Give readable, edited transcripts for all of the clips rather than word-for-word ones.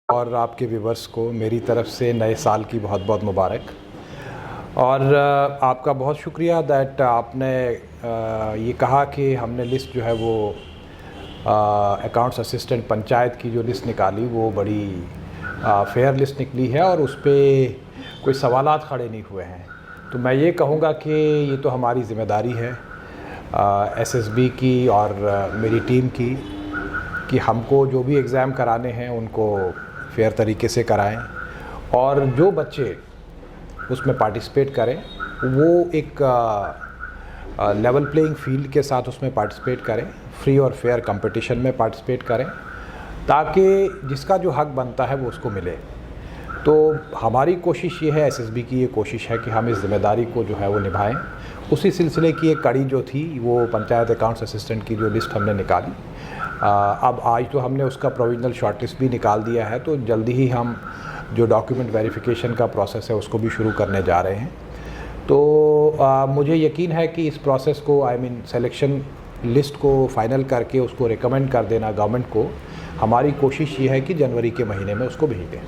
और आपके व्यूवर्स को मेरी तरफ से नए साल की बहुत बहुत मुबारक। और आपका बहुत शुक्रिया दैट आपने ये कहा कि हमने लिस्ट जो है वो अकाउंट्स असिस्टेंट पंचायत की जो लिस्ट निकाली वो बड़ी फेयर लिस्ट निकली है और उस पर कोई सवालात खड़े नहीं हुए हैं। तो मैं ये कहूँगा कि ये तो हमारी ज़िम्मेदारी है एसएसबी की और मेरी टीम की कि हमको जो भी एग्ज़ाम कराने हैं उनको फेयर तरीके से कराएं और जो बच्चे उसमें पार्टिसिपेट करें वो एक लेवल प्लेइंग फील्ड के साथ उसमें पार्टिसिपेट करें, फ्री और फेयर कंपटीशन में पार्टिसिपेट करें ताकि जिसका जो हक बनता है वो उसको मिले। तो हमारी कोशिश ये है, एसएसबी की ये कोशिश है कि हम इस ज़िम्मेदारी को जो है वो निभाएं। उसी सिलसिले की एक कड़ी जो थी वो पंचायत अकाउंट्स असिस्टेंट की जो लिस्ट हमने निकाली। अब आज तो हमने उसका प्रोविजनल शॉर्टलिस्ट भी निकाल दिया है, तो जल्दी ही हम जो डॉक्यूमेंट वेरिफिकेशन का प्रोसेस है उसको भी शुरू करने जा रहे हैं। तो मुझे यकीन है कि इस प्रोसेस को सिलेक्शन लिस्ट को फाइनल करके उसको रिकमेंड कर देना गवर्नमेंट को, हमारी कोशिश ये है कि जनवरी के महीने में उसको भेज दें।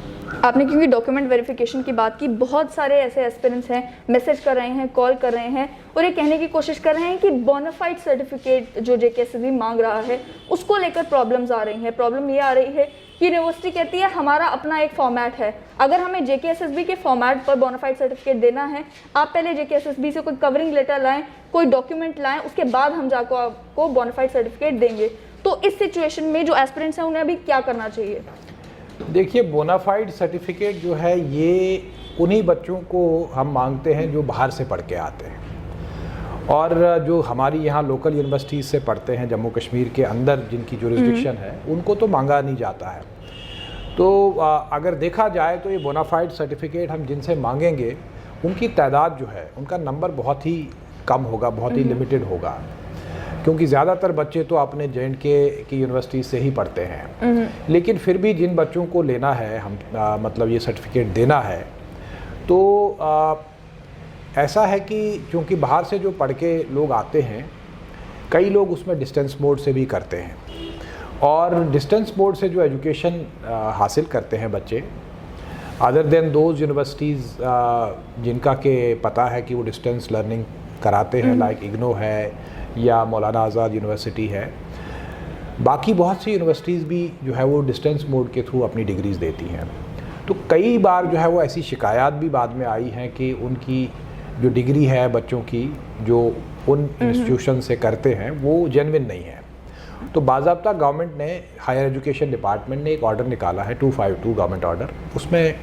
आपने क्योंकि डॉक्यूमेंट वेरिफिकेशन की बात की, बहुत सारे ऐसे एस्पिरेंट्स हैं मैसेज कर रहे हैं, कॉल कर रहे हैं और ये कहने की कोशिश कर रहे हैं कि बोनाफाइड सर्टिफिकेट जो जेकेएसएसबी मांग रहा है उसको लेकर प्रॉब्लम्स आ रही हैं। प्रॉब्लम ये आ रही है कि यूनिवर्सिटी कहती है हमारा अपना एक फॉर्मेट है, अगर हमें जेकेएसएसबी के फॉर्मेट पर बोनाफाइड सर्टिफिकेट देना है आप पहले जेकेएसएसबी से कोई कवरिंग लेटर लाएँ, कोई डॉक्यूमेंट लाएँ, उसके बाद हम जाकर आपको बोनाफाइड सर्टिफिकेट देंगे। तो इस सिचुएशन में जो एस्पिरेंट्स हैं उन्हें अभी क्या करना चाहिए? देखिए, बोनाफाइड सर्टिफिकेट जो है ये उन्हीं बच्चों को हम मांगते हैं जो बाहर से पढ़ के आते हैं और जो हमारी यहाँ लोकल यूनिवर्सिटीज़ से पढ़ते हैं जम्मू कश्मीर के अंदर जिनकी जुरिस्डिक्शन है उनको तो मांगा नहीं जाता है। तो अगर देखा जाए तो ये बोनाफाइड सर्टिफिकेट हम जिनसे मांगेंगे उनकी तादाद जो है उनका नंबर बहुत ही कम होगा, बहुत ही लिमिटेड होगा, क्योंकि ज़्यादातर बच्चे तो अपने जे.एंड.के की यूनिवर्सिटी से ही पढ़ते हैं। लेकिन फिर भी जिन बच्चों को लेना है हम मतलब ये सर्टिफिकेट देना है तो ऐसा है कि चूँकि बाहर से जो पढ़ के लोग आते हैं कई लोग उसमें डिस्टेंस मोड से भी करते हैं और डिस्टेंस मोड से जो एजुकेशन हासिल करते हैं बच्चे अदर देन दोज यूनिवर्सिटीज़ जिनका के पता है कि वो डिस्टेंस लर्निंग कराते हैं, लाइक इग्नो है या मौलाना आज़ाद यूनिवर्सिटी है, बाकी बहुत सी यूनिवर्सिटीज़ भी जो है वो डिस्टेंस मोड के थ्रू अपनी डिग्रीज़ देती हैं। तो कई बार जो है वो ऐसी शिकायत भी बाद में आई हैं कि उनकी जो डिग्री है बच्चों की जो उन इंस्टीट्यूशन से करते हैं वो जेन्युइन नहीं है। तो बाज़ाब्ता गवर्नमेंट ने, हायर एजुकेशन डिपार्टमेंट ने एक ऑर्डर निकाला है 252 गवर्नमेंट ऑर्डर, उसमें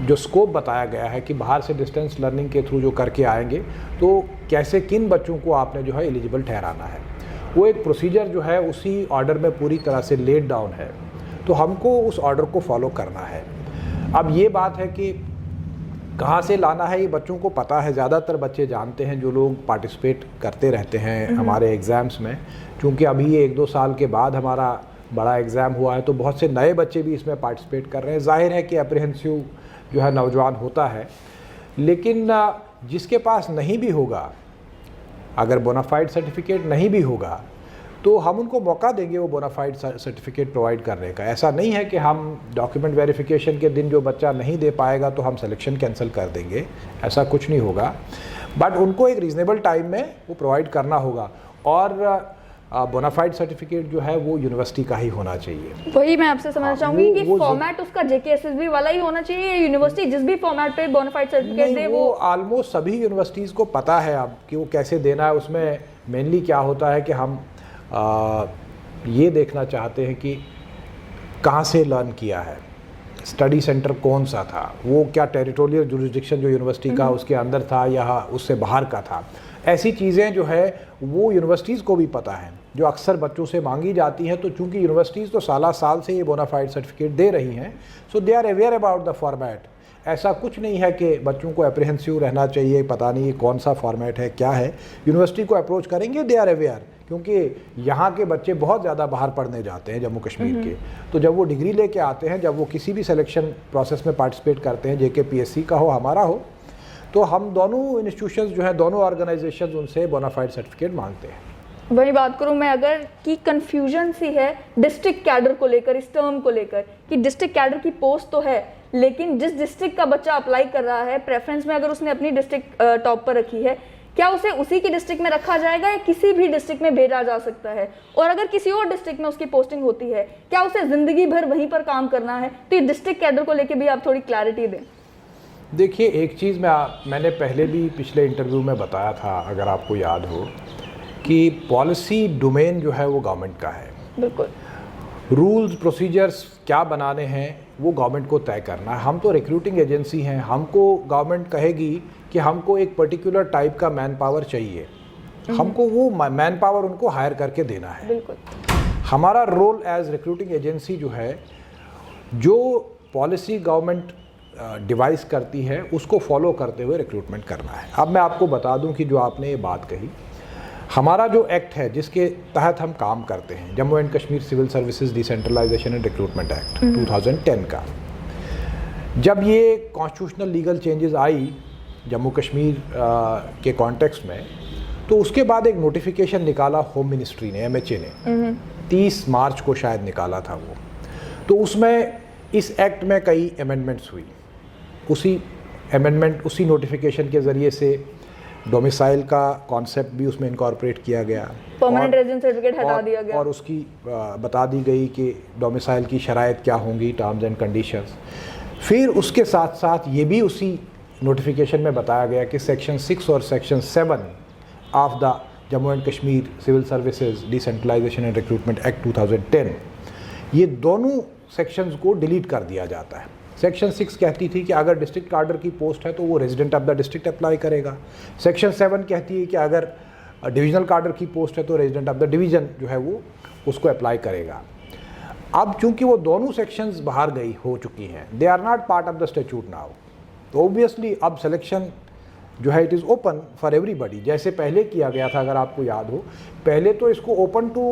जो स्कोप बताया गया है कि बाहर से डिस्टेंस लर्निंग के थ्रू जो करके आएंगे तो कैसे किन बच्चों को आपने जो है एलिजिबल ठहराना है, वो एक प्रोसीजर जो है उसी ऑर्डर में पूरी तरह से लेड डाउन है। तो हमको उस ऑर्डर को फॉलो करना है। अब ये बात है कि कहाँ से लाना है ये बच्चों को पता है, ज़्यादातर बच्चे जानते हैं जो लोग पार्टिसिपेट करते रहते हैं हमारे एग्ज़ाम्स में। क्योंकि अभी ये 1-2 साल के बाद हमारा बड़ा एग्ज़ाम हुआ है तो बहुत से नए बच्चे भी इसमें पार्टिसिपेट कर रहे हैं। जाहिर है कि अप्रीहेंसिव जो है नौजवान होता है, लेकिन जिसके पास नहीं भी होगा, अगर बोनाफाइड सर्टिफिकेट नहीं भी होगा तो हम उनको मौका देंगे वो बोनाफाइड सर्टिफिकेट प्रोवाइड करने का। ऐसा नहीं है कि हम डॉक्यूमेंट वेरिफिकेशन के दिन जो बच्चा नहीं दे पाएगा तो हम सिलेक्शन कैंसिल कर देंगे, ऐसा कुछ नहीं होगा। बट उनको एक रीज़नेबल टाइम में वो प्रोवाइड करना होगा और बोनाफाइड सर्टिफिकेट जो है वो यूनिवर्सिटी का ही होना चाहिए। वही मैं आपसे समझना चाहूँगी कि फॉर्मेट उसका जेकेएसएसबी वाला ही होना चाहिए या यूनिवर्सिटी जिस भी फॉर्मेट पे बोनाफाइड सर्टिफिकेट दे वो ऑलमोस्ट सभी यूनिवर्सिटीज़ को पता है अब कि वो कैसे देना है। उसमें मेनली क्या होता है कि हम ये देखना चाहते हैं कि कहाँ से लर्न किया है, स्टडी सेंटर कौन सा था, वो क्या टेरिटोरियल जुरिस्डिक्शन जो यूनिवर्सिटी का उसके अंदर था या उससे बाहर का था। ऐसी चीज़ें जो है वो यूनिवर्सिटीज़ को भी पता है जो अक्सर बच्चों से मांगी जाती हैं। तो चूंकि यूनिवर्सिटीज़ तो साल से ये बोनाफाइड सर्टिफिकेट दे रही हैं, so they are aware about the format. ऐसा कुछ नहीं है कि बच्चों को अप्रीहेंसिव रहना चाहिए, पता नहीं कौन सा फॉर्मेट है क्या है। यूनिवर्सिटी को अप्रोच करेंगे, दे आर अवेयर, क्योंकि यहाँ के बच्चे बहुत ज़्यादा बाहर पढ़ने जाते हैं जम्मू कश्मीर के। तो जब वो डिग्री लेके आते हैं, जब वो किसी भी सिलेक्शन प्रोसेस में पार्टिसिपेट करते हैं, जेकेपीएससी का हो हमारा हो, तो हम दोनों इंस्टीट्यूशंस जो हैं, दोनों ऑर्गेनाइजेशंस उनसे बोनाफाइड सर्टिफिकेट मांगते हैं। वही बात करूं मैं अगर कि कंफ्यूजन सी है डिस्ट्रिक्ट कैडर को लेकर, इस टर्म को लेकर कि डिस्ट्रिक्ट कैडर की पोस्ट तो है, लेकिन जिस डिस्ट्रिक्ट का बच्चा अप्लाई कर रहा है प्रेफरेंस में अगर उसने अपनी डिस्ट्रिक्ट टॉप पर रखी है, क्या उसे उसी की डिस्ट्रिक्ट में रखा जाएगा या किसी भी डिस्ट्रिक्ट में भेजा जा सकता है? और अगर किसी और डिस्ट्रिक्ट में उसकी पोस्टिंग होती है, क्या उसे जिंदगी भर वहीं पर काम करना है? तो ये डिस्ट्रिक्ट कैडर को लेकर भी आप थोड़ी क्लैरिटी दें। देखिए, एक चीज़ मैंने पहले भी पिछले इंटरव्यू में बताया था, अगर आपको याद हो, कि पॉलिसी डोमेन जो है वो गवर्नमेंट का है। बिल्कुल। रूल्स प्रोसीजर्स क्या बनाने हैं वो गवर्नमेंट को तय करना है। हम तो रिक्रूटिंग एजेंसी हैं, हमको गवर्नमेंट कहेगी कि हमको एक पर्टिकुलर टाइप का मैन पावर चाहिए, हमको वो मैन पावर उनको हायर करके देना है। बिल्कुल। हमारा रोल एज रिक्रूटिंग एजेंसी जो है, जो पॉलिसी गवर्नमेंट डिवाइस करती है उसको फॉलो करते हुए रिक्रूटमेंट करना है। अब मैं आपको बता दूं कि जो आपने ये बात कही, हमारा जो एक्ट है जिसके तहत हम काम करते हैं, Jammu and Kashmir civil services decentralization and recruitment act 2010 का, जब ये कॉन्स्टिट्यूशनल लीगल चेंजेस आई जम्मू कश्मीर के कॉन्टेक्स्ट में, तो उसके बाद एक नोटिफिकेशन निकाला होम मिनिस्ट्री ने, MHA ने 30 मार्च को शायद निकाला था वो। तो उसमें इस एक्ट में कई अमेंडमेंट्स हुई। उसी नोटिफिकेशन के ज़रिए से डोमिसाइल का कॉन्सेप्ट भी उसमें इनकॉर्पोरेट किया गया, परमानेंट रेजिडेंस सर्टिफिकेट हटा दिया गया, और उसकी बता दी गई कि डोमिसाइल की शराइत क्या होंगी, टर्म्स एंड कंडीशंस। फिर उसके साथ साथ ये भी उसी नोटिफिकेशन में बताया गया कि सेक्शन 6 और section 7 of the Jammu and Kashmir civil services decentralization and recruitment act 2010, ये दोनों सेक्शंस को डिलीट कर दिया जाता है। सेक्शन 6 कहती थी कि अगर डिस्ट्रिक्ट कार्डर की पोस्ट है तो वो resident of the district apply करेगा। सेक्शन 7 कहती है कि अगर डिविजनल कार्डर की पोस्ट है तो रेजिडेंट ऑफ द डिवीजन जो है वो उसको अप्लाई करेगा। अब चूंकि वो दोनों सेक्शंस बाहर गई हो चुकी हैं, they are not part of the statute now, तो ऑब्वियसली अब सिलेक्शन जो है it is open for everybody, जैसे पहले किया गया था। अगर आपको याद हो, पहले तो इसको open to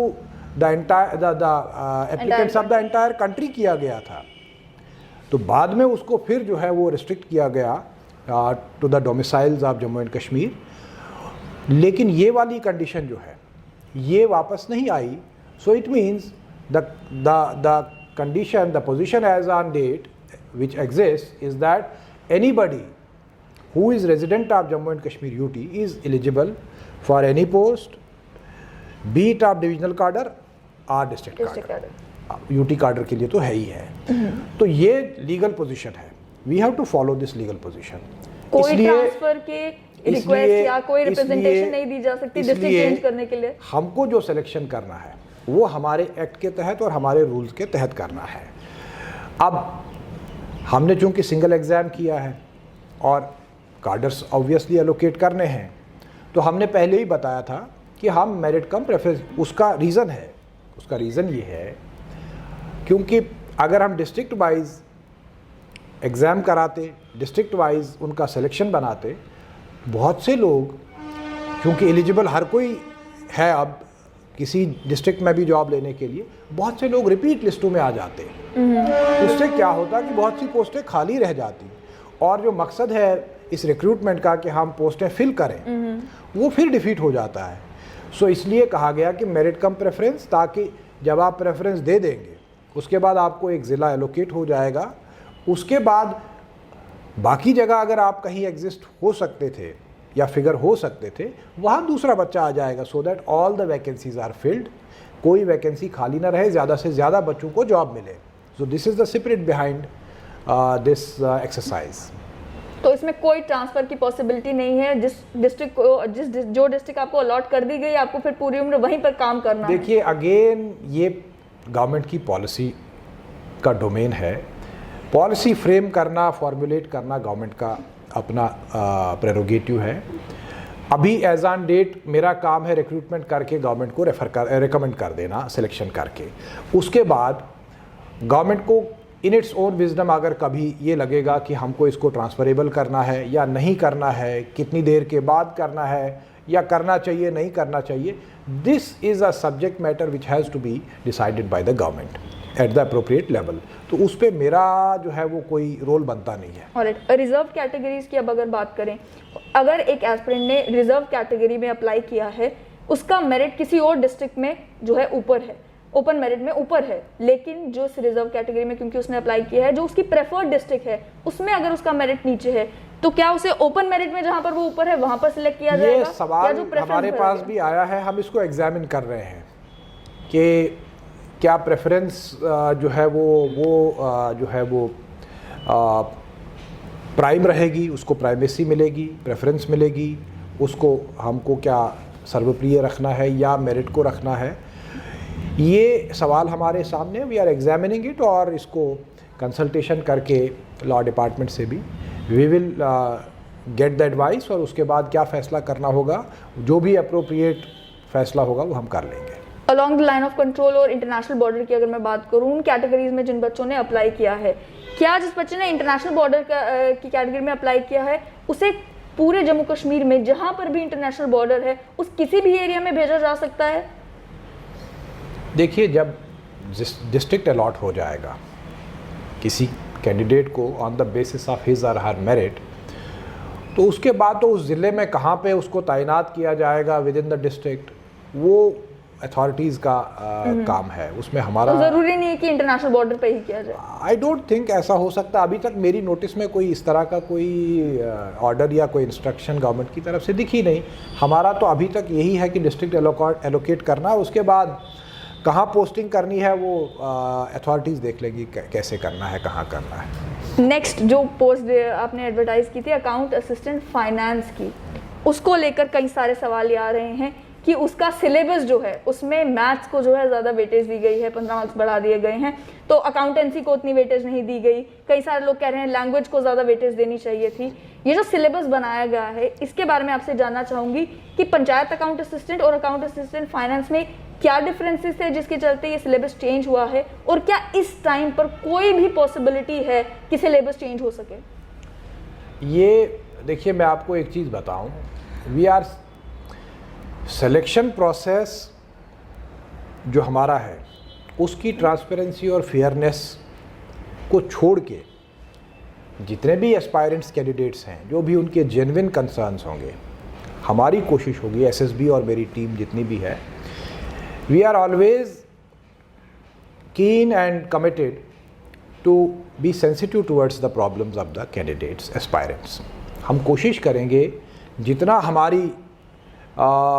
the applicants of the entire country किया गया था, तो बाद में उसको फिर जो है वो रिस्ट्रिक्ट किया गया to the domiciles of Jammu and Kashmir. लेकिन ये वाली कंडीशन जो है ये वापस नहीं आई। So it means the condition, the position as on date which exists is that anybody who is resident of Jammu and Kashmir UT is eligible for any post, be it of divisional cadre or district cadre. UT cadre के लिए तो है ही है। तो ये legal position है, we have to follow this legal position. कोई transfer के रिक्वेस्ट या कोई रिप्रेजेंटेशन नहीं दी जा सकती डिस्ट्रिक्ट चेंज करने के लिए। हमको जो सिलेक्शन करना है वो हमारे एक्ट के तहत और हमारे रूल्स के तहत करना है। अब हमने चूंकि सिंगल एग्ज़ाम किया है और कार्डर्स ऑब्वियसली एलोकेट करने हैं, तो हमने पहले ही बताया था कि हम मेरिट कम प्रेफरेंस, उसका रीज़न ये है क्योंकि अगर हम डिस्ट्रिक्ट वाइज एग्ज़ाम कराते, डिस्ट्रिक्ट वाइज उनका सिलेक्शन बनाते, बहुत से लोग, क्योंकि एलिजिबल हर कोई है अब किसी डिस्ट्रिक्ट में भी जॉब लेने के लिए, बहुत से लोग रिपीट लिस्टों में आ जाते। उससे क्या होता कि बहुत सी पोस्टें खाली रह जाती और जो मकसद है इस रिक्रूटमेंट का कि हम पोस्टें फिल करें, वो फिर डिफीट हो जाता है। सो इसलिए कहा गया कि मेरिट कम प्रेफरेंस, ताकि जब आप प्रेफरेंस दे देंगे उसके बाद आपको एक ज़िला एलोकेट हो जाएगा, उसके बाद बाकी जगह अगर आप कहीं एग्जिस्ट हो सकते थे या फिगर हो सकते थे, वहाँ दूसरा बच्चा आ जाएगा, so that all the vacancies are filled, कोई वैकेंसी खाली ना रहे, ज़्यादा से ज़्यादा बच्चों को जॉब मिले। So this is the spirit behind this exercise. तो इसमें कोई ट्रांसफ़र की पॉसिबिलिटी नहीं है, जिस डिस्ट्रिक्ट को जो डिस्ट्रिक्ट आपको अलॉट कर दी गई, आपको फिर पूरी उम्र वहीं पर काम करना है। देखिए, अगेन ये गवर्नमेंट की पॉलिसी का डोमेन है। पॉलिसी फ्रेम करना, फॉर्मुलेट करना गवर्नमेंट का अपना प्रेरोगेटिव है। अभी एज ऑन डेट मेरा काम है रिक्रूटमेंट करके गवर्नमेंट को रिकमेंड कर देना, सिलेक्शन करके। उसके बाद गवर्नमेंट को इन इट्स ओन विजडम अगर कभी ये लगेगा कि हमको इसको ट्रांसफरेबल करना है या नहीं करना है, कितनी देर के बाद करना है या करना चाहिए नहीं करना चाहिए, this is a subject matter which has to be decided by the government at the appropriate level. तो उस पर मेरा जो है वो कोई रोल बनता नहीं है। ऑलराइट, रिजर्व कैटेगरीज की अब अगर बात करें, अगर एक एस्पिरेंट ने रिजर्व कैटेगरी में अप्लाई किया है उसका मेरिट किसी और डिस्ट्रिक्ट में जो है ऊपर है, ओपन मेरिट में ऊपर है, लेकिन जो रिजर्व कैटेगरी में क्योंकि उसने अप्लाई किया है, जो उसकी प्रेफर्ड डिस्ट्रिक्ट है उसमें अगर उसका मेरिट नीचे है तो क्या उसे ओपन मेरिट में जहां पर वो ऊपर है वहां पर सिलेक्ट किया जाएगा? ये सवाल हमारे पास भी आया है, हम इसको एग्जामिन कर रहे हैं कि क्या प्रेफरेंस जो है वो प्राइम रहेगी, उसको प्राइमेसी मिलेगी, प्रेफरेंस मिलेगी, उसको हमको क्या सर्वप्रिय रखना है या मेरिट को रखना है। ये सवाल हमारे सामने, वी आर एग्जामिनिंग इट, और इसको कंसल्टेशन करके लॉ डिपार्टमेंट से भी we will get the advice, और उसके बाद क्या फ़ैसला करना होगा, जो भी अप्रोप्रिएट फ़ैसला होगा वो हम कर लेंगे। Along the line of control और इंटरनेशनल बॉर्डर की अगर मैं बात करूँ, उन कैटेगरीज में जिन बच्चों ने अप्लाई किया है, क्या जिस बच्चे ने इंटरनेशनल बॉर्डर की कैटेगरी में अप्लाई किया है उसे पूरे जम्मू कश्मीर में जहां पर भी इंटरनेशनल बॉर्डर है उस किसी भी एरिया में भेजा जा सकता है? देखिए, जब डिस्ट्रिक्ट अलॉट हो जाएगा किसी कैंडिडेट को on the basis of his और हर मेरिट, तो उसके बाद तो उस ज़िले में कहाँ पे उसको तैनात किया जाएगा विद इन द डिस्ट्रिक्ट, वो अथॉरिटीज़ का काम है, उसमें हमारा तो ज़रूरी नहीं है कि इंटरनेशनल बॉर्डर पे ही किया जाए। आई डोंट थिंक ऐसा हो सकता। अभी तक मेरी नोटिस में कोई इस तरह का कोई ऑर्डर या कोई इंस्ट्रक्शन गवर्नमेंट की तरफ से दिखी नहीं। हमारा तो अभी तक यही है कि डिस्ट्रिक्ट एलोकेट करना, उसके बाद कहाँ पोस्टिंग करनी है वो अथॉरिटीज़ देख लेंगी कैसे करना है, कहाँ करना है। नेक्स्ट जो पोस्ट आपने एडवर्टाइज की थी अकाउंट असिस्टेंट फाइनेंस की, उसको लेकर कई सारे सवाल आ रहे हैं कि उसका सिलेबस जो है उसमें मैथ्स को जो है ज़्यादा वेटेज दी गई है, 15 मार्क्स बढ़ा दिए गए हैं, तो अकाउंटेंसी को उतनी वेटेज नहीं दी गई। कई सारे लोग कह रहे हैं लैंग्वेज को ज़्यादा वेटेज देनी चाहिए थी। ये जो सिलेबस बनाया गया है इसके बारे में आपसे जानना चाहूँगी कि पंचायत अकाउंट असिस्टेंट और अकाउंट असिस्टेंट फाइनेंस में क्या डिफरेंसेस है जिसके चलते ये सिलेबस चेंज हुआ है, और क्या इस टाइम पर कोई भी पॉसिबिलिटी है कि सिलेबस चेंज हो सके? ये देखिए, मैं आपको एक चीज़ बताऊं, वी आर सिलेक्शन प्रोसेस जो हमारा है उसकी ट्रांसपेरेंसी और फेयरनेस को छोड़ के जितने भी एस्पायरेंट्स कैंडिडेट्स हैं, जो भी उनके जेन्युइन कंसर्न्स होंगे, हमारी कोशिश होगी, एसएसबी और मेरी टीम जितनी भी है, we are always keen and committed to be sensitive towards the problems of the candidates aspirants. हम कोशिश करेंगे जितना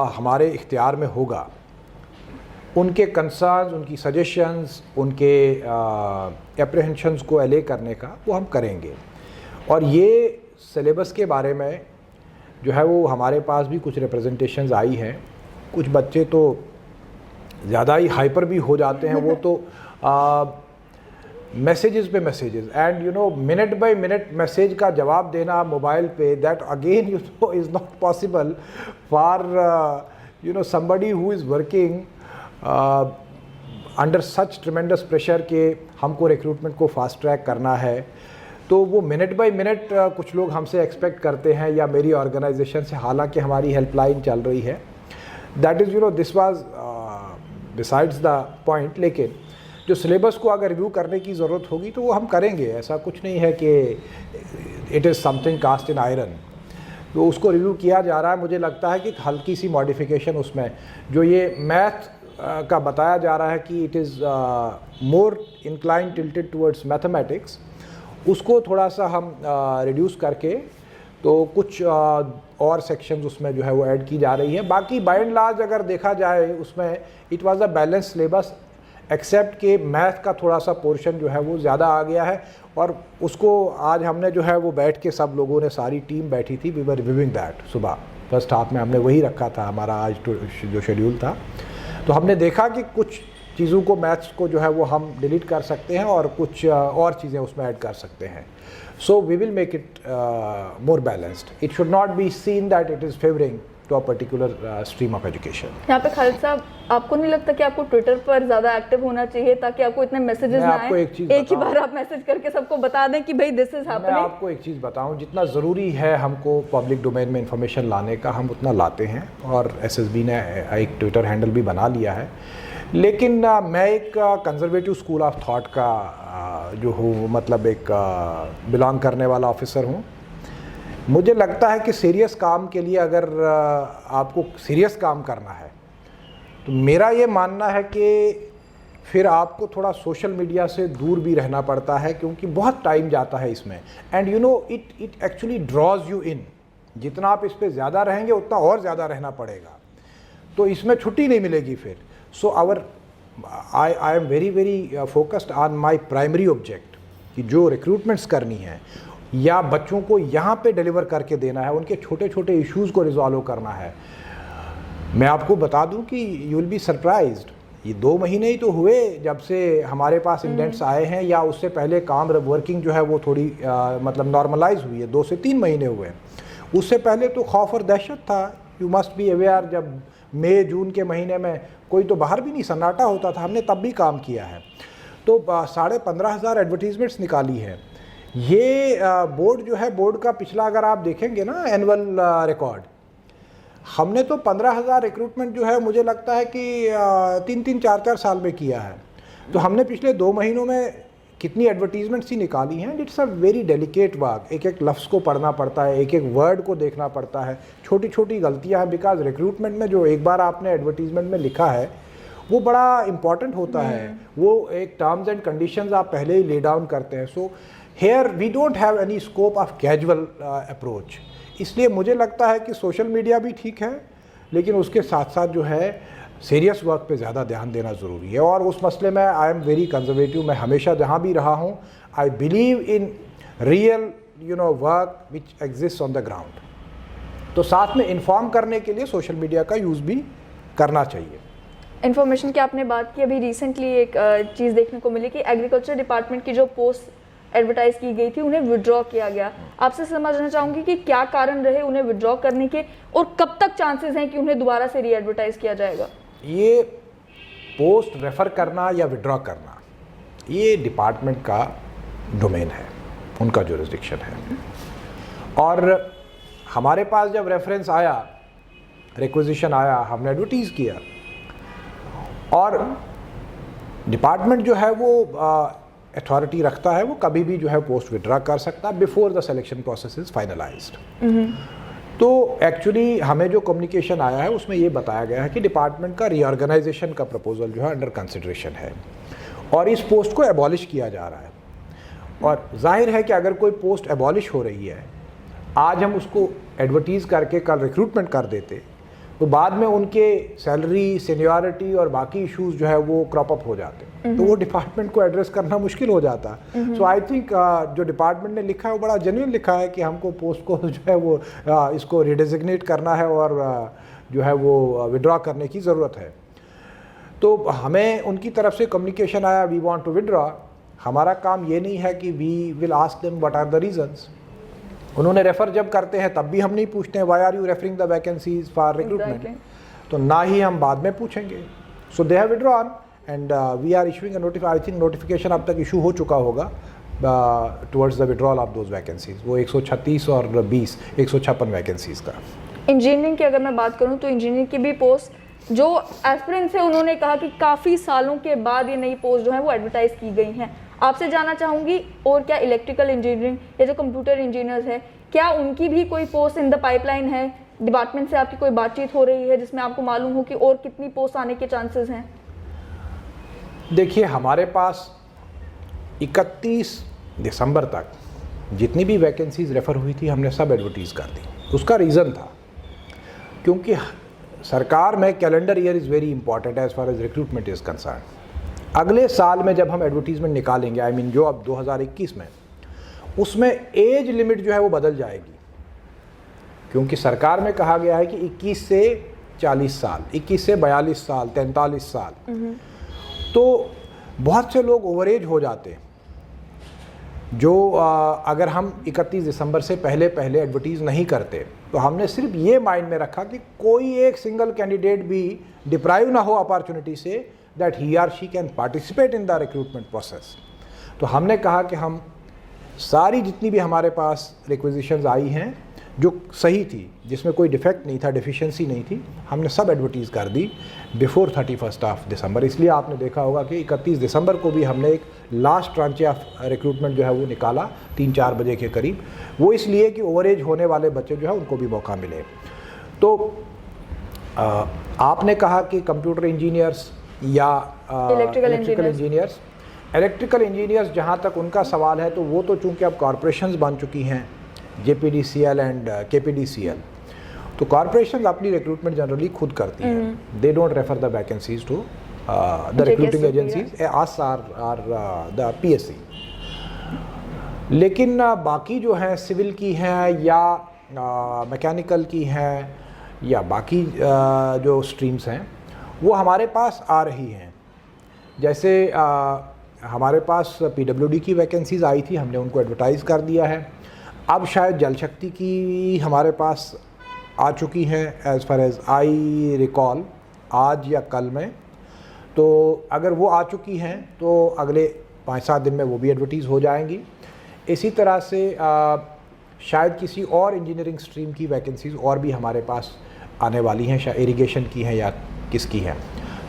हमारे इख्तियार में होगा उनके कंसर्न्स, उनकी सजेशंस, उनके एप्रीहेंशंस को एले करने का वो हम करेंगे। और ये सिलेबस के बारे में जो है वो हमारे पास भी कुछ रिप्रेजेंटेशंस आई हैं। कुछ बच्चे तो ज़्यादा ही हाइपर भी हो जाते हैं, वो तो मैसेजेस पे messages, and you no minute by minute message का जवाब देना मोबाइल पे, that again you know is not possible for you know somebody who is working under such tremendous pressure के हमको रिक्रूटमेंट को फास्ट ट्रैक करना है। तो वो मिनट बाय मिनट कुछ लोग हमसे एक्सपेक्ट करते हैं या मेरी ऑर्गेनाइजेशन से, हालांकि हमारी हेल्पलाइन चल रही है। That is you know this was besides the point. लेकिन जो सिलेबस को अगर रिव्यू करने की ज़रूरत होगी तो वो हम करेंगे, ऐसा कुछ नहीं है कि it is something cast in iron. तो उसको रिव्यू किया जा रहा है। मुझे लगता है कि हल्की सी मॉडिफिकेशन उसमें, जो ये मैथ का बताया जा रहा है कि it is more incline tilted towards mathematics, उसको थोड़ा सा हम रिड्यूस करके तो कुछ और सेक्शंस उसमें जो है वो ऐड की जा रही है। बाकी बाय एंड लार्ज अगर देखा जाए उसमें it was a balance syllabus, except कि मैथ का थोड़ा सा पोर्शन जो है वो ज़्यादा आ गया है। और उसको आज हमने जो है वो बैठ के सब लोगों ने, सारी टीम बैठी थी, वी वर रिव्यूइंग दैट। सुबह फर्स्ट हाफ में हमने वही रखा था, हमारा आज जो शेड्यूल था। तो हमने देखा कि कुछ चीज़ों को, मैथ्स को जो है वो हम डिलीट कर सकते हैं और कुछ और चीज़ें उसमें ऐड कर सकते हैं। So we will make it more balanced. It should not be seen that it is favouring to a particular stream of education. यहाँ पे खालिद साहब, आपको नहीं लगता कि आपको ट्विटर पर ज़्यादा एक्टिव होना चाहिए ताकि आपको इतने मैसेजेस ना आए? एक ही बार आप मैसेज करके सबको बता दें कि भाई दिस इज हैपनिंग। मैं आपको एक चीज़ बताऊं, जितना ज़रूरी है हमको पब्लिक डोमेन में इंफॉर्मेशन लाने का, हम उतना लाते हैं। और एसएसबी ने एक ट्विटर हैंडल भी बना लिया है। लेकिन मैं एक कंजर्वेटिव स्कूल ऑफ थॉट का जो हूँ, मतलब एक बिलोंग करने वाला ऑफिसर हूँ। मुझे लगता है कि सीरियस काम के लिए अगर आपको सीरियस काम करना है तो मेरा ये मानना है कि फिर आपको थोड़ा सोशल मीडिया से दूर भी रहना पड़ता है, क्योंकि बहुत टाइम जाता है इसमें। And you know it actually draws you in. जितना आप इस पर ज़्यादा रहेंगे उतना और ज़्यादा रहना पड़ेगा, तो इसमें छुट्टी नहीं मिलेगी फिर। So I am very very focused on my primary object कि जो रिक्रूटमेंट्स करनी है या बच्चों को यहाँ पे डिलीवर करके देना है, उनके छोटे छोटे इश्यूज़ को रिजॉल्व करना है। मैं आपको बता दूं कि यू विल बी सरप्राइज्ड, ये 2 महीने ही तो हुए जब से हमारे पास इंडेंट्स आए हैं, या उससे पहले काम वर्किंग जो है वो थोड़ी मतलब नॉर्मलाइज हुई है, 2 से 3 महीने हुए। उससे पहले तो खौफ और दहशत था। यू मस्ट बी अवेयर, जब मई जून के महीने में कोई तो बाहर भी नहीं, सन्नाटा होता था, हमने तब भी काम किया है। तो 15,500 एडवर्टीजमेंट्स निकाली है। ये बोर्ड जो है, बोर्ड का पिछला अगर आप देखेंगे ना एनुअल रिकॉर्ड, हमने तो 15,000 रिक्रूटमेंट जो है मुझे लगता है कि 3-3, 4-4 साल में किया है। तो हमने पिछले 2 महीनों में कितनी एडवर्टीजमेंट्स ही निकाली हैं। It's a very delicate work. एक एक लफ्ज़ को पढ़ना पड़ता है, एक एक वर्ड को देखना पड़ता है, छोटी छोटी गलतियां हैं। बिकॉज रिक्रूटमेंट में जो एक बार आपने एडवर्टीजमेंट में लिखा है वो बड़ा इंपॉर्टेंट होता है। वो एक टर्म्स एंड कंडीशंस आप पहले ही ले डाउन करते हैं। So here we don't have any scope of casual approach. इसलिए मुझे लगता है कि सोशल मीडिया भी ठीक है, लेकिन उसके साथ साथ जो है सीरियस वर्क पे ज़्यादा ध्यान देना ज़रूरी है। और उस मसले में आई एम वेरी कंजर्वेटिव। मैं हमेशा जहाँ भी रहा हूँ, I believe in real work which exist on the ground. तो साथ में इन्फॉर्म करने के लिए सोशल मीडिया का यूज़ भी करना चाहिए। इन्फॉर्मेशन की आपने बात की, अभी रिसेंटली एक चीज़ देखने को मिली कि एग्रीकल्चर डिपार्टमेंट की जो पोस्ट एडवर्टाइज की गई थी उन्हें विड्रॉ किया गया। आपसे समझना चाहूँगी कि क्या कारण रहे उन्हें विड्रॉ करने के, और कब तक चांसेस हैं कि उन्हें दोबारा से री एडवर्टाइज किया जाएगा? ये पोस्ट रेफ़र करना या विड्रॉ करना, ये डिपार्टमेंट का डोमेन है, उनका जुरिस्डिक्शन है। और हमारे पास जब रेफरेंस आया, रिक्वेजिशन आया, हमने एडवर्टीज़ किया, और डिपार्टमेंट जो है वो अथॉरिटी रखता है, वो कभी भी जो है पोस्ट विड्रॉ कर सकता है before the selection process is finalised. तो एक्चुअली हमें जो कम्युनिकेशन आया है उसमें ये बताया गया है कि डिपार्टमेंट का रीऑर्गेनाइजेशन का प्रपोजल जो है अंडर कंसिडरेशन है, और इस पोस्ट को एबॉलिश किया जा रहा है। और जाहिर है कि अगर कोई पोस्ट एबॉलिश हो रही है, आज हम उसको एडवर्टीज़ करके कल रिक्रूटमेंट कर देते, तो बाद में उनके सैलरी, सीनियरिटी और बाकी इश्यूज जो है वो क्रॉप अप हो जाते, तो वो डिपार्टमेंट को एड्रेस करना मुश्किल हो जाता। सो आई थिंक जो डिपार्टमेंट ने लिखा है वो बड़ा जेन्युइन लिखा है कि हमको पोस्ट को जो है वो इसको रिडेजिग्नेट करना है और जो है वो विड्रॉ करने की ज़रूरत है। तो हमें उनकी तरफ से कम्युनिकेशन आया, वी वांट टू विड्रॉ। हमारा काम ये नहीं है कि we will ask them what are the reasons. उन्होंने रेफ़र जब करते हैं तब भी हम नहीं पूछते हैं why are you referring the vacancies for recruitment, तो ना ही हम बाद में पूछेंगे। So they have withdrawn and we are issuing a notification. I think notification अब तक इशू हो चुका होगा towards the withdrawal of those vacancies. वो 136 और 20 156 वैकेंसीज़ का। इंजीनियरिंग की अगर मैं बात करूँ तो इंजीनियरिंग की भी पोस्ट जो एस्पिरेंट्स है, उन्होंने कहा कि काफ़ी सालों के बाद ये नई पोस्ट जो है वो एडवर्टाइज़ की गई हैं। आपसे जानना चाहूँगी, और क्या इलेक्ट्रिकल इंजीनियरिंग या जो कंप्यूटर इंजीनियर्स है, क्या उनकी भी कोई पोस्ट इन द पाइपलाइन है? डिपार्टमेंट से आपकी कोई बातचीत हो रही है जिसमें आपको मालूम हो कि और कितनी पोस्ट आने के चांसेस हैं? देखिए, हमारे पास 31 दिसंबर तक जितनी भी वैकेंसीज रेफ़र हुई थी हमने सब एडवर्टीज़ कर दी। उसका रीज़न था क्योंकि सरकार में calendar year is very important as far as recruitment is concern. अगले साल में जब हम एडवर्टीज़मेंट निकालेंगे, आई मीन जो अब 2021 में, उसमें एज लिमिट जो है वो बदल जाएगी, क्योंकि सरकार में कहा गया है कि 21 से 40 साल, 21 से 42 साल, 43 साल। तो बहुत से लोग ओवरेज हो जाते, जो अगर हम 31 दिसंबर से पहले एडवर्टीज़ नहीं करते, तो हमने सिर्फ ये माइंड में रखा कि कोई एक सिंगल कैंडिडेट भी डिप्राइव ना हो अपॉर्चुनिटी से, that he or she can participate in the recruitment process. तो हमने कहा कि हम सारी जितनी भी हमारे पास रिक्वेजिशंस आई हैं जो सही थी, जिसमें कोई डिफेक्ट नहीं था, डेफिशिएंसी नहीं थी, हमने सब एडवर्टीज़ कर दी बिफोर 31 ऑफ दिसंबर। इसलिए आपने देखा होगा कि 31 दिसंबर को भी हमने एक लास्ट ट्रांचे ऑफ रिक्रूटमेंट जो है वो निकाला 3-4 बजे के करीब। वो इसलिए कि ओवरेज होने वाले बच्चे जो है उनको भी मौका मिले। तो आपने कहा कि कंप्यूटर इंजीनियर्स या इलेक्ट्रिकल इंजीनियर्स, जहाँ तक उनका सवाल है तो वो तो चूँकि अब कॉरपोरेशंस बन चुकी हैं, JPDCL एंड KPDCL, तो कॉरपोरेशंस अपनी रिक्रूटमेंट जनरली खुद करती हैं। They don't refer the vacancies to the recruiting agencies as are the PSC। लेकिन बाकी जो हैं सिविल की हैं या मैकेनिकल की हैं या बाकी जो स्ट्रीम्स हैं वो हमारे पास आ रही हैं। जैसे हमारे पास PWD की वैकेंसीज़ आई थी, हमने उनको एडवर्टाइज़ कर दिया है। अब शायद जल शक्ति की हमारे पास आ चुकी हैं, as far as I recall, आज या कल में। तो अगर वो आ चुकी हैं तो अगले 5-7 दिन में वो भी एडवर्टीज़ हो जाएंगी। इसी तरह से शायद किसी और इंजीनियरिंग स्ट्रीम की वैकेंसीज़ और भी हमारे पास आने वाली हैं, शायद इरिगेशन की हैं या किसकी हैं।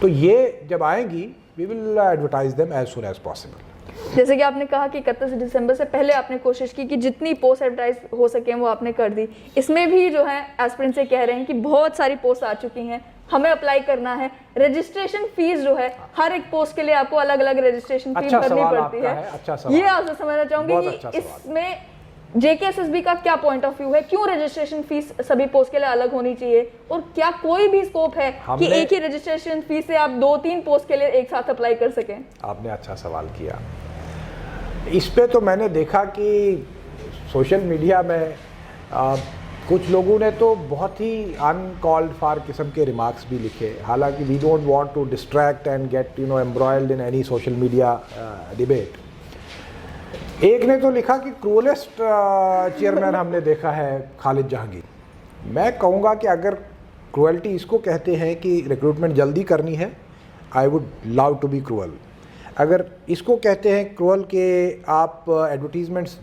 तो ये जब आएंगी we will advertise them as soon as possible. जैसे कि आपने कहा कि 31 दिसंबर से पहले आपने कोशिश की कि जितनी पोस्ट एडवर्टाइज हो सके वो आपने कर दी। इसमें भी जो है एस्पिरेंट से कह रहे हैं कि बहुत सारी पोस्ट आ चुकी हैं, हमें अप्लाई करना है। रजिस्ट्रेशन फीस जो है हर एक पोस्ट के लिए आपको अलग अलग रजिस्ट्रेशन फीस भरनी पड़ती है। अच्छा सवाल। ये आपसे समझना चाहूंगी कि इसमें JKSSB का क्या पॉइंट ऑफ व्यू है, क्यों रजिस्ट्रेशन फीस सभी पोस्ट के लिए अलग होनी चाहिए, और क्या कोई भी स्कोप है कि एक ही रजिस्ट्रेशन फीस से आप 2-3 पोस्ट के लिए एक साथ अप्लाई कर सकें? आपने अच्छा सवाल किया। इस पे तो मैंने देखा कि सोशल मीडिया में कुछ लोगों ने तो बहुत ही अनकॉल्ड फॉर किस्म के रिमार्क्स भी लिखे। हालांकि we don't want to distract and get embroiled in any social media debate. एक ने तो लिखा कि क्रूलेस्ट चेयरमैन हमने देखा है खालिद जहांगीर। मैं कहूँगा कि अगर क्रूअल्टी इसको कहते हैं कि रिक्रूटमेंट जल्दी करनी है, I would love to be cruel. अगर इसको कहते हैं क्रूअल के आप advertisements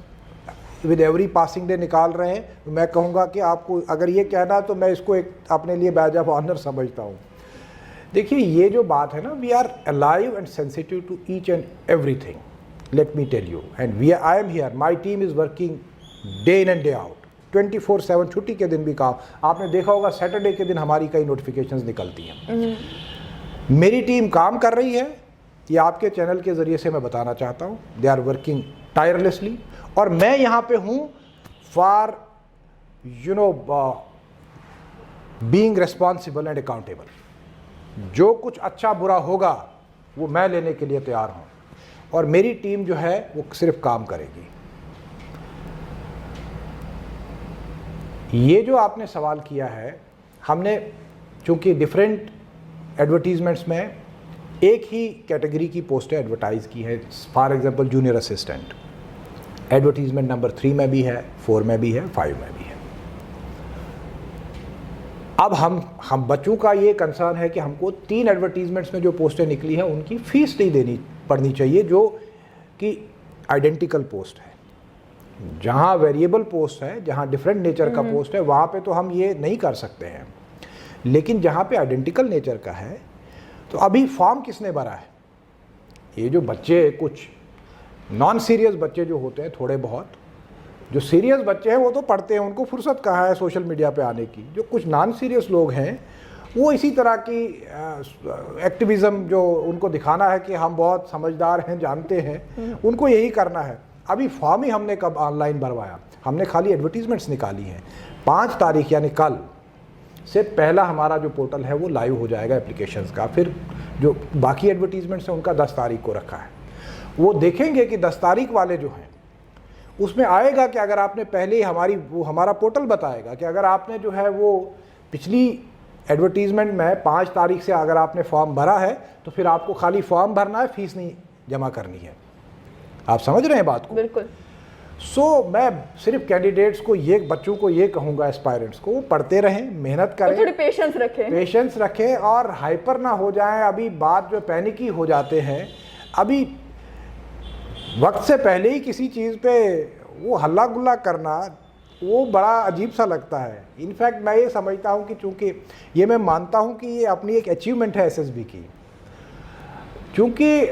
with every passing day निकाल रहे हैं, तो मैं कहूँगा कि आपको अगर ये कहना तो मैं इसको एक अपने लिए बैज ऑफ ऑनर समझता हूँ। देखिए ये जो बात है ना, we are alive and sensitive to each and everything, let me tell you, and I am here, my team is working day in and day out, 24/7, छुट्टी के दिन भी काम। आपने देखा होगा सैटरडे के दिन हमारी कई नोटिफिकेशंस निकलती हैं। मेरी टीम काम कर रही है, ये आपके चैनल के ज़रिए से मैं बताना चाहता हूँ। दे आर वर्किंग टायरलेसली, और मैं यहाँ पे हूँ for being responsible and accountable. जो कुछ अच्छा बुरा होगा वो मैं लेने के लिए तैयार हूँ, और मेरी टीम जो है वो सिर्फ काम करेगी। ये जो आपने सवाल किया है, हमने चूंकि डिफरेंट एडवर्टीजमेंट्स में एक ही कैटेगरी की पोस्टें एडवर्टाइज की है। For example junior assistant, advertisement number 3 में भी है, 4 में भी है, 5 में भी है। अब हम बच्चों का ये कंसर्न है कि हमको 3 एडवर्टीजमेंट्स में जो पोस्टें निकली हैं उनकी फीस नहीं देनी पड़नी चाहिए, जो कि आइडेंटिकल पोस्ट है। जहाँ वेरिएबल पोस्ट है, जहाँ डिफरेंट नेचर का पोस्ट है, वहाँ पे तो हम ये नहीं कर सकते हैं। लेकिन जहाँ पे आइडेंटिकल नेचर का है, तो अभी फॉर्म किसने भरा है? ये जो बच्चे, कुछ नॉन सीरियस बच्चे जो होते हैं, थोड़े बहुत, जो सीरियस बच्चे हैं वो तो पढ़ते हैं, उनको फुर्सत कहाँ है सोशल मीडिया पे आने की। जो कुछ नॉन सीरियस लोग हैं वो इसी तरह की एक्टिविज़म जो उनको दिखाना है कि हम बहुत समझदार हैं, जानते हैं, उनको यही करना है। अभी फॉर्म ही हमने कब ऑनलाइन भरवाया? हमने खाली एडवर्टीजमेंट्स निकाली हैं। 5 तारीख यानी कल से पहला हमारा जो पोर्टल है वो लाइव हो जाएगा एप्लीकेशंस का। फिर जो बाकी एडवर्टीजमेंट्स हैं उनका 10 तारीख को रखा है। वो देखेंगे कि 10 तारीख वाले जो हैं उसमें आएगा कि अगर आपने पहले ही हमारा पोर्टल बताएगा कि अगर आपने जो है वो पिछली एडवर्टीजमेंट में 5 तारीख से अगर आपने फॉर्म भरा है तो फिर आपको खाली फॉर्म भरना है, फीस नहीं जमा करनी है। आप समझ रहे हैं बात को? बिल्कुल। मैं सिर्फ कैंडिडेट्स को ये, बच्चों को ये कहूँगा, एस्पायरेंट्स को, वो पढ़ते रहें, मेहनत करें, थोड़ी पेशेंस रखें और हाइपर ना हो जाएं। अभी बात जो पैनिकी हो जाते हैं, अभी वक्त से पहले ही किसी चीज़ पे वो हल्ला गुल्ला करना वो बड़ा अजीब सा लगता है। इनफैक्ट मैं ये समझता हूँ कि चूँकि ये मैं मानता हूँ कि ये अपनी एक अचीवमेंट है एसएसबी की, क्योंकि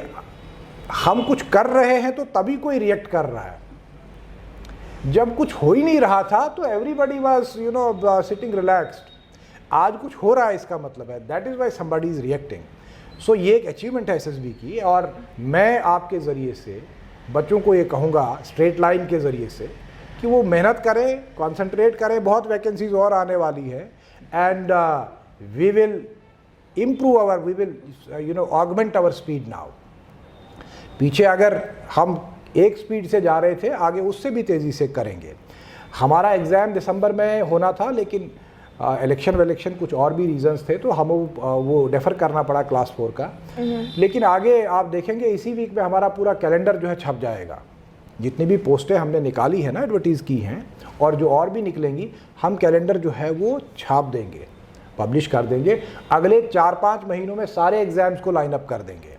हम कुछ कर रहे हैं तो तभी कोई रिएक्ट कर रहा है। जब कुछ हो ही नहीं रहा था तो एवरीबडी वाज सिटिंग रिलैक्स्ड। आज कुछ हो रहा है, इसका मतलब है that is why somebody is reacting. So ये एक अचीवमेंट है एसएसबी की, और मैं आपके ज़रिए से बच्चों को ये कहूँगा स्ट्रेट लाइन के ज़रिए से कि वो मेहनत करें, कॉन्सेंट्रेट करें। बहुत वैकेंसीज और आने वाली है, and we will improve our, we will augment our speed now. पीछे अगर हम एक स्पीड से जा रहे थे, आगे उससे भी तेज़ी से करेंगे। हमारा एग्ज़ाम दिसंबर में होना था, लेकिन इलेक्शन कुछ और भी रीजंस थे, तो हम वो डेफर करना पड़ा क्लास 4 का। लेकिन आगे आप देखेंगे इसी वीक में हमारा पूरा कैलेंडर जो है छप जाएगा। जितनी भी पोस्टें हमने निकाली हैं ना, एडवर्टीज़ की हैं, और जो और भी निकलेंगी, हम कैलेंडर जो है वो छाप देंगे, पब्लिश कर देंगे। अगले 4-5 महीनों में सारे एग्ज़ाम्स को लाइन अप कर देंगे,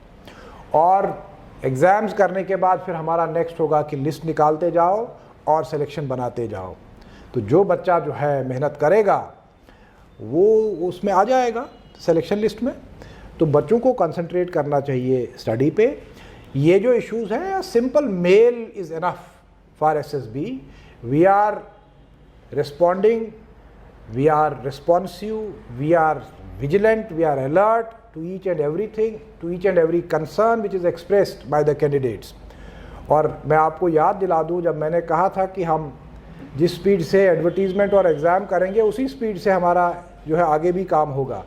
और एग्ज़ाम्स करने के बाद फिर हमारा नेक्स्ट होगा कि लिस्ट निकालते जाओ और सिलेक्शन बनाते जाओ। तो जो बच्चा जो है मेहनत करेगा वो उसमें आ जाएगा सिलेक्शन लिस्ट में। तो बच्चों को कंसंट्रेट करना चाहिए स्टडी पे। ये जो इश्यूज़ हैं, simple mail is enough for SSB. We are responding, we are responsive, we are vigilant, we are alert to each and everything, to each and every concern which is expressed by the candidates। और मैं आपको याद दिला दूं, जब मैंने कहा था कि हम जिस स्पीड से एडवर्टीज़मेंट और एग्ज़ाम करेंगे उसी स्पीड से हमारा जो है आगे भी काम होगा,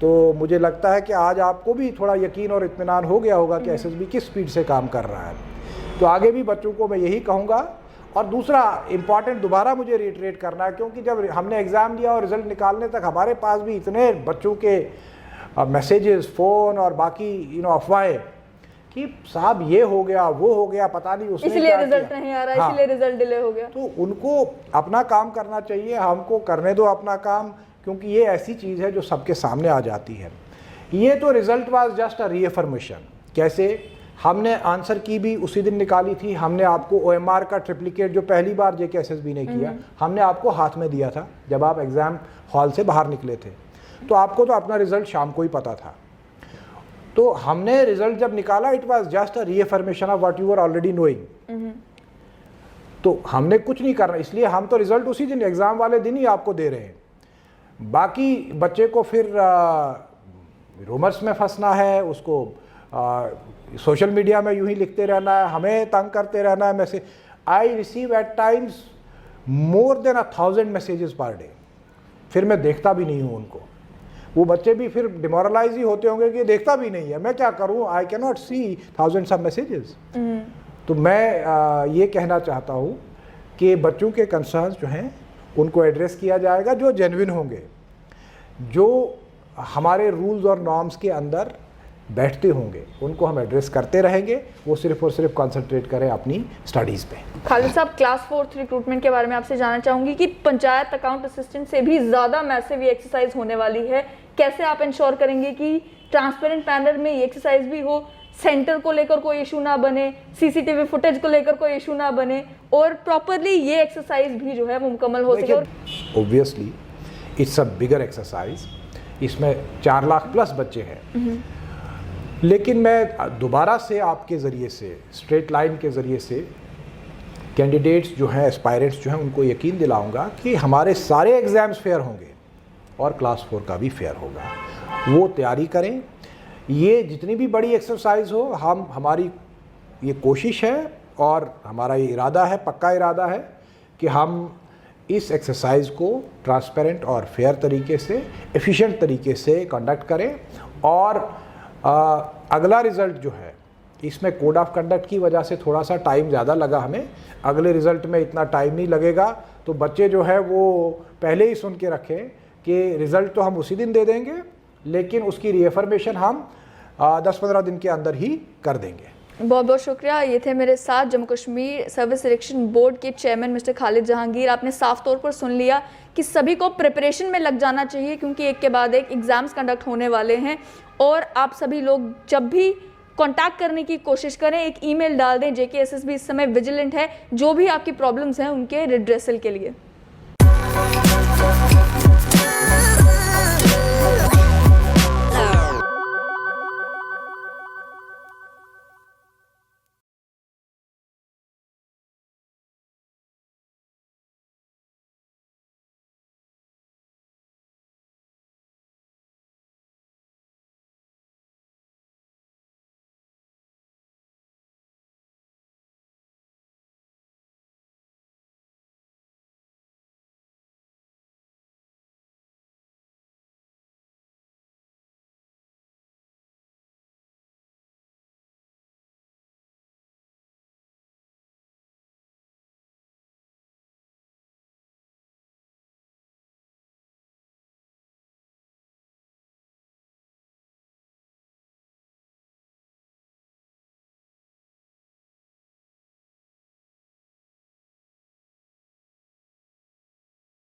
तो मुझे लगता है कि आज आपको भी थोड़ा यकीन और इत्मीनान हो गया होगा कि एसएसबी किस स्पीड से काम कर रहा है। तो आगे भी बच्चों को मैं यही कहूँगा। और दूसरा इम्पॉर्टेंट दोबारा मुझे रिट्रेट करना है, क्योंकि जब हमने एग्ज़ाम दिया और रिज़ल्ट निकालने तक हमारे पास भी इतने बच्चों के मैसेजेस, फ़ोन और बाकी अफवाहें कि साहब ये हो गया, वो हो गया, पता नहीं उसने इसलिए रिजल्ट नहीं आ रहा, इसलिए रिजल्ट डिले हो गया। तो उनको अपना काम करना चाहिए, हमको करने दो अपना काम, क्योंकि ये ऐसी चीज़ है जो सबके सामने आ जाती है। ये तो रिज़ल्ट वाज जस्ट अ रीअफर्मेशन। कैसे? हमने आंसर की भी उसी दिन निकाली थी। हमने आपको OMR का ट्रिप्लिकेट जो पहली बार JKSSB ने किया, हमने आपको हाथ में दिया था जब आप एग्ज़ाम हॉल से बाहर निकले थे। तो आपको तो अपना रिज़ल्ट शाम को ही पता था। तो हमने रिज़ल्ट जब निकाला, it was just a reaffirmation of what you are already knowing. तो हमने कुछ नहीं करना, इसलिए हम तो रिज़ल्ट उसी दिन, एग्ज़ाम वाले दिन ही आपको दे रहे हैं। बाकी बच्चे को फिर रूमर्स में फंसना है, उसको सोशल मीडिया में यूं ही लिखते रहना है, हमें तंग करते रहना है। Message I receive at times more than 1000 messages per day. फिर मैं देखता भी नहीं हूँ उनको। वो बच्चे भी फिर डिमोरलाइज ही होते होंगे कि देखता भी नहीं है, मैं क्या करूँ, I can not see thousands of messages. तो मैं ये कहना चाहता हूँ कि बच्चों के कंसर्न्स जो हैं उनको एड्रेस किया जाएगा, जो जेन्युइन होंगे, जो हमारे रूल्स और नॉर्म्स के अंदर बैठते होंगे, उनको हम एड्रेस करते रहेंगे। वो सिर्फ और सिर्फ कंसंट्रेट करें अपनी स्टडीज़ पे। खालिद साहब, क्लास 4th रिक्रूटमेंट के बारे में आपसे जानना चाहूँगी कि पंचायत अकाउंट असिस्टेंट से भी ज़्यादा मैसिव ये एक्सरसाइज होने वाली है। कैसे आप इंश्योर करेंगे कि ट्रांसपेरेंट मैनर में ये एक्सरसाइज भी हो, सेंटर को लेकर कोई इशू ना बने, CCTV फुटेज को लेकर कोई इशू ना बने, और प्रॉपरली ये एक्सरसाइज भी जो है वो मुकम्मल हो सके? Obviously it's a bigger exercise. इसमें 4 लाख प्लस बच्चे हैं। लेकिन मैं दोबारा से आपके ज़रिए से, स्ट्रेट लाइन के ज़रिए से कैंडिडेट्स जो हैं, एस्पायरेंट्स जो हैं, उनको यकीन दिलाऊंगा कि हमारे सारे एग्ज़ाम्स फेयर होंगे और क्लास 4 का भी फेयर होगा। वो तैयारी करें। ये जितनी भी बड़ी एक्सरसाइज हो, हमारी ये कोशिश है और हमारा ये इरादा है, पक्का इरादा है कि हम इस एक्सरसाइज को ट्रांसपेरेंट और फेयर तरीके से, एफिशिएंट तरीके से कंडक्ट करें। और अगला रिज़ल्ट जो है, इसमें कोड ऑफ कंडक्ट की वजह से थोड़ा सा टाइम ज़्यादा लगा हमें, अगले रिज़ल्ट में इतना टाइम नहीं लगेगा। तो बच्चे जो है वो पहले ही सुन के रखें कि रिज़ल्ट तो हम उसी दिन दे देंगे, लेकिन उसकी रीअफर्मेशन हम 10-15 दिन के अंदर ही कर देंगे। बहुत बहुत शुक्रिया। ये थे मेरे साथ Jammu Kashmir service selection board के चेयरमैन मिस्टर खालिद जहांगीर। आपने साफ तौर पर सुन लिया कि सभी को प्रिपरेशन में लग जाना चाहिए, क्योंकि एक के बाद एक एग्ज़ाम्स कंडक्ट होने वाले हैं। और आप सभी लोग जब भी कांटेक्ट करने की कोशिश करें, एक ईमेल डाल दें। JKSSB इस समय विजिलेंट है, जो भी आपकी प्रॉब्लम्स हैं उनके रिड्रेसल के लिए। है।